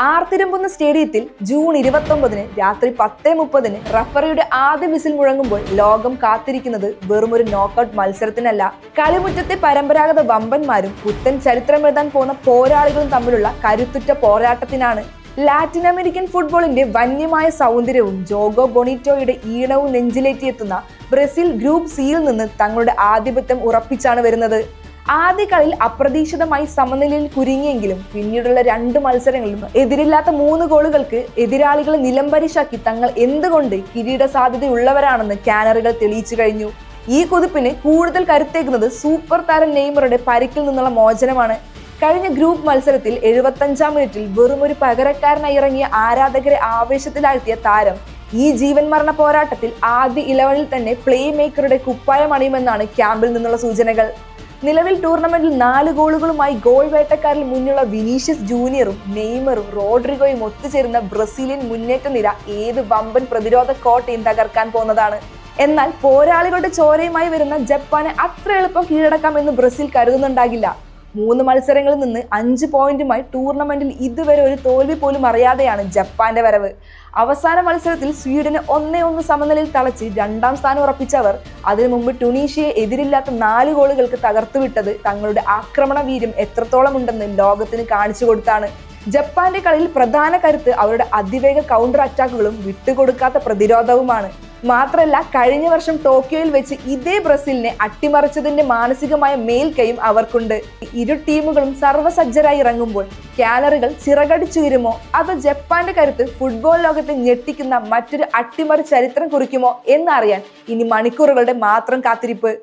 ആർത്തിരമ്പുന്ന സ്റ്റേഡിയത്തിൽ ജൂൺ 29 രാത്രി 10:30 റഫറിയുടെ ആദ്യ വിസിൽ മുഴങ്ങുമ്പോൾ ലോകം കാത്തിരിക്കുന്നത് വെറുമൊരു നോക്കൌട്ട് മത്സരത്തിനല്ല. കളിമുറ്റത്തെ പരമ്പരാഗത വമ്പന്മാരും പുത്തൻ ചരിത്രമെഴുതാൻ പോകുന്ന പോരാളികളും തമ്മിലുള്ള കരുത്തുറ്റ പോരാട്ടത്തിനാണ്. ലാറ്റിൻ അമേരിക്കൻ ഫുട്ബോളിന്റെ വന്യമായ സൗന്ദര്യവും ജോഗോ ബൊണീറ്റോയുടെ ഈണവും നെഞ്ചിലേറ്റിയെത്തുന്ന ബ്രസീൽ ഗ്രൂപ്പ് സിയിൽ നിന്ന് തങ്ങളുടെ ആധിപത്യം ഉറപ്പിച്ചാണ് വരുന്നത്. ആദ്യ കളിയിൽ അപ്രതീക്ഷിതമായി സമനിലയിൽ കുരുങ്ങിയെങ്കിലും പിന്നീടുള്ള 2 മത്സരങ്ങളിലും എതിരില്ലാത്ത 3 ഗോളുകൾക്ക് എതിരാളികളെ നിലംപരിശാക്കി തങ്ങൾ എന്തുകൊണ്ട് കിരീട സാധ്യതയുള്ളവരാണെന്ന് കാനറികൾ തെളിയിച്ചു കഴിഞ്ഞു. ഈ കുതിപ്പിന് കൂടുതൽ കരുത്തേകുന്നത് സൂപ്പർ താരം നെയ്മറുടെ പരിക്കിൽ നിന്നുള്ള മോചനമാണ്. കഴിഞ്ഞ ഗ്രൂപ്പ് മത്സരത്തിൽ 75-ാം മിനിറ്റിൽ വെറും ഒരു പകരക്കാരനായി ഇറങ്ങിയ ആരാധകരെ ആവേശത്തിലാഴ്ത്തിയ താരം ഈ ജീവൻ മരണ പോരാട്ടത്തിൽ ആദ്യ 11-ൽ തന്നെ പ്ലേ മേക്കറുടെ കുപ്പായം അണിയുമെന്നാണ് ക്യാമ്പിൽ നിന്നുള്ള സൂചനകൾ. നിലവിൽ ടൂർണമെന്റിൽ 4 ഗോളുകളുമായി ഗോൾ വേട്ടക്കാരിൽ മുന്നിലുള്ള വിനീഷ്യസ് ജൂനിയറും നെയ്മറും റോഡ്രിഗോയും ഒത്തുചേരുന്ന ബ്രസീലിയൻ മുന്നേറ്റ നിര ഏത് വമ്പൻ പ്രതിരോധ കോട്ടയും തകർക്കാൻ പോകുന്നതാണ്. എന്നാൽ പോരാളികളുടെ ചോരയുമായി വരുന്ന ജപ്പാനെ അത്ര എളുപ്പം കീഴടക്കാമെന്ന് ബ്രസീൽ കരുതുന്നുണ്ടാകില്ല. 3 മത്സരങ്ങളിൽ നിന്ന് 5 പോയിന്റുമായി ടൂർണമെന്റിൽ ഇതുവരെ ഒരു തോൽവി പോലും അറിയാതെയാണ് ജപ്പാന്റെ വരവ്. അവസാന മത്സരത്തിൽ സ്വീഡനെ 1-1 സമനിലയിൽ തളച്ച് 2ാം സ്ഥാനം ഉറപ്പിച്ചവർ അതിനു മുമ്പ് ടുണീഷ്യയെ എതിരില്ലാത്ത 4 ഗോളുകൾക്ക് തകർത്തുവിട്ടത് തങ്ങളുടെ ആക്രമണ വീര്യം എത്രത്തോളം ഉണ്ടെന്ന് ലോകത്തിന് കാണിച്ചു കൊടുത്താണ്. ജപ്പാന്റെ കളിയിൽ പ്രധാന കരുത്ത് അവരുടെ അതിവേഗ കൗണ്ടർ അറ്റാക്കുകളും വിട്ടുകൊടുക്കാത്ത പ്രതിരോധവുമാണ്. മാത്രമല്ല, കഴിഞ്ഞ വർഷം ടോക്കിയോയിൽ വെച്ച് ഇതേ ബ്രസീലിനെ അട്ടിമറിച്ചതിന്റെ മാനസികമായ മേൽക്കൈയും അവർക്കുണ്ട്. ഇരു ടീമുകളും സർവ്വസജ്ജരായി ഇറങ്ങുമ്പോൾ കാനറികൾ ചിറകടിച്ചുയരുമോ അതോ ജപ്പാന്റെ കരുത്ത് ഫുട്ബോൾ ലോകത്തെ ഞെട്ടിക്കുന്ന മറ്റൊരു അട്ടിമറി ചരിത്രം കുറിക്കുമോ എന്നറിയാൻ ഇനി മണിക്കൂറുകളുടെ മാത്രം കാത്തിരിപ്പ്.